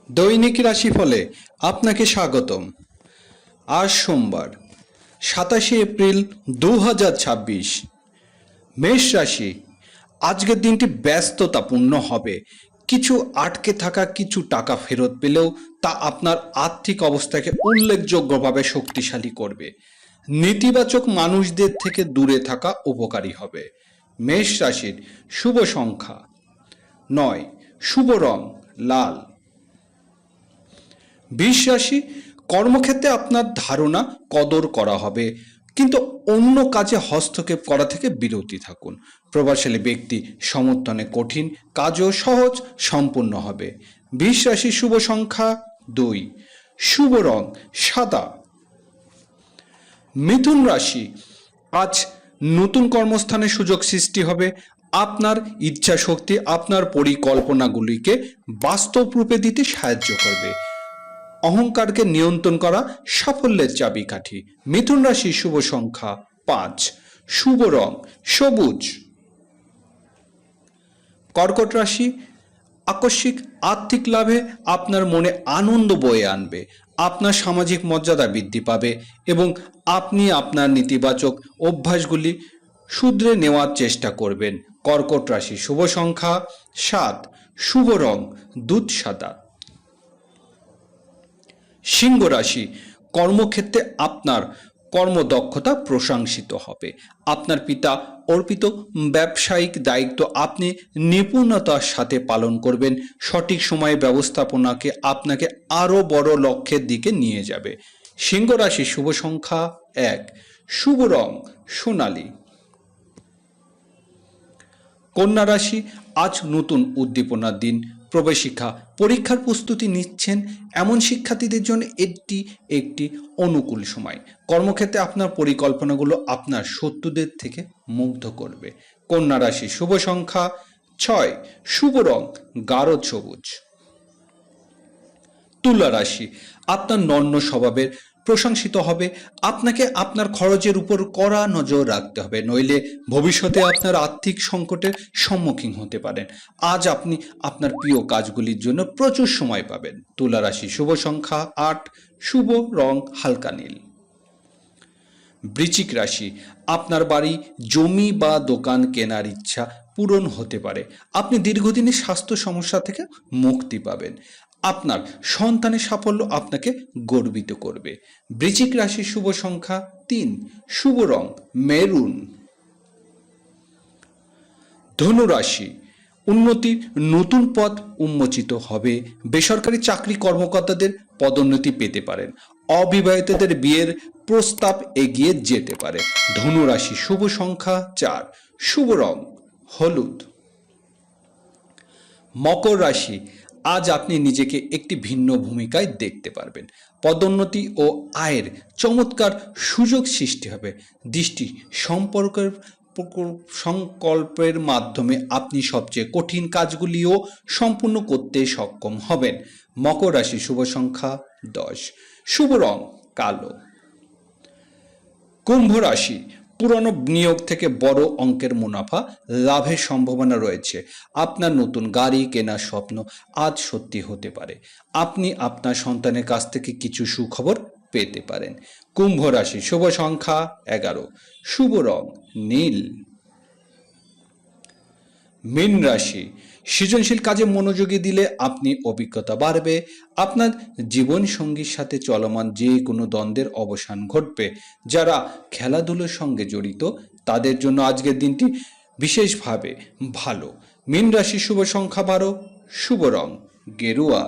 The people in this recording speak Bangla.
দৈনিক রাশিফলে আপনাকে স্বাগতম। আজ সোমবার 27 এপ্রিল 2026। মেষ রাশি, আজকের দিনটি ব্যস্ততাপূর্ণ হবে। কিছু আটকে থাকা কিছু টাকা ফেরত পেলেও তা আপনার আর্থিক অবস্থাকে উল্লেখযোগ্যভাবে শক্তিশালী করবে। নেতিবাচক মানুষদের থেকে দূরে থাকা উপকারী হবে। মেষ রাশির শুভ সংখ্যা 9, শুভ রং লাল। বৃষ রাশি, কর্মক্ষেত্রে আপনার ধারণা কদর করা হবে, কিন্তু অন্য কাজে হস্তক্ষেপ করা থেকে বিরতি থাকুন। প্রভাবশালী ব্যক্তি সমর্থনে কঠিন কাজও সহজ সম্পূর্ণ হবে। বৃষ রাশির শুভ সংখ্যা 2, শুভ রং সাদা। মিথুন রাশি, আজ নতুন কর্মস্থানে সুযোগ সৃষ্টি হবে। আপনার ইচ্ছা শক্তি আপনার পরিকল্পনাগুলিকে বাস্তব রূপে দিতে সাহায্য করবে। অহংকারকে নিয়ন্ত্রণ করা সাফল্যের চাবিকাঠি। মিথুন রাশির শুভ সংখ্যা 5, শুভ রং সবুজ। কর্কট রাশি, আকস্মিক আর্থিক লাভে আপনার মনে আনন্দ বয়ে আনবে। আপনার সামাজিক মর্যাদা বৃদ্ধি পাবে এবং আপনি আপনার নেতিবাচক অভ্যাসগুলি শুধরে নেওয়ার চেষ্টা করবেন। কর্কট রাশি শুভ সংখ্যা 7, শুভ রং দুধ সাদা। সিংহ রাশি, কর্মক্ষেত্রে আপনার কর্মদক্ষতা প্রশংসিত হবে। আপনার পিতা অর্পিত ব্যবসায়িক দায়িত্ব আপনি নিপুণতার সাথে পালন করবেন। সঠিক সময়ে ব্যবস্থাপনাকে আপনাকে আরও বড় লক্ষ্যের দিকে নিয়ে যাবে। সিংহ রাশি শুভ সংখ্যা 1, শুভ রং সোনালী। কন্যা রাশি, আজ নতুন উদ্দীপনার দিন। প্রবেশিকা পরীক্ষার প্রস্তুতি নিচ্ছেন এমন শিক্ষার্থীদের জন্য এটি একটি অনুকূল সময়। কর্মক্ষেত্রে আপনার পরিকল্পনাগুলো আপনার শত্রুদের থেকে মুগ্ধ করবে। কন্যা রাশি শুভ সংখ্যা 6, শুভ রং গাঢ় সবুজ। তুলা রাশি, আপনার নম্র স্বভাবের প্রশংসিত হবে। আপনাকে আপনার খরচের উপর কড়া নজর রাখতে হবে, নইলে ভবিষ্যতে আপনার আর্থিক সংকটের সম্মুখীন হতে পারেন। আজ আপনি আপনার প্রিয় কাজগুলির জন্য প্রচুর সময় পাবেন। তুলা রাশি শুভ সংখ্যা 8, শুভ রং হালকা নীল। বৃশ্চিক রাশি, আপনার বাড়ি, জমি বা দোকান কেনার ইচ্ছা পূরণ হতে পারে। আপনি দীর্ঘদিনের স্বাস্থ্য সমস্যা থেকে মুক্তি পাবেন। আপনার সন্তানের সাফল্য আপনাকে গর্বিত করবে। বৃশ্চিক রাশির শুভ সংখ্যা 3, শুভ রং মেরুন। ধনু রাশি, উন্নতির নতুন পথ উন্মোচিত হবে। বেসরকারি চাকরি কর্মকর্তাদের পদোন্নতি পেতে পারেন। অবিবাহিতদের বিয়ের প্রস্তাব এগিয়ে যেতে পারে। ধনু রাশি শুভ সংখ্যা 4, শুভ রং হলুদ। মকর রাশি, আজ আপনি নিজেকে একটি ভিন্ন ভূমিকায় দেখতে পারবেন। পদোন্নতি ও আয়ের চমৎকার সুযোগ সৃষ্টি হবে। দৃষ্টি সম্পর্কের সংকল্পের মাধ্যমে আপনি সবচেয়ে কঠিন কাজগুলিও সম্পূর্ণ করতে সক্ষম হবেন। মকর রাশি শুভ সংখ্যা 10, শুভ রং কালো। কুম্ভ রাশি, পুরনো বিনিয়োগ থেকে বড় অঙ্কের মুনাফা লাভের সম্ভাবনা রয়েছে। আপনার নতুন গাড়ি কেনার স্বপ্ন আজ সত্যি হতে পারে। আপনি আপনার সন্তানের কাছ থেকে কিছু সুখবর পেতে পারেন। কুম্ভ রাশি শুভ সংখ্যা 11, শুভ রং নীল। মীন রাশি, সৃজনশীল কাজে মনোযোগী দিলে আপনি অভিজ্ঞতা বাড়বে। আপনার জীবন সঙ্গীর সাথে চলমান যে কোনো দ্বন্দ্বের অবসান ঘটবে। যারা খেলাধুলোর সঙ্গে জড়িত তাদের জন্য আজকের দিনটি বিশেষভাবে ভালো। মীন রাশি শুভ সংখ্যা 12, শুভ রং গেরুয়া।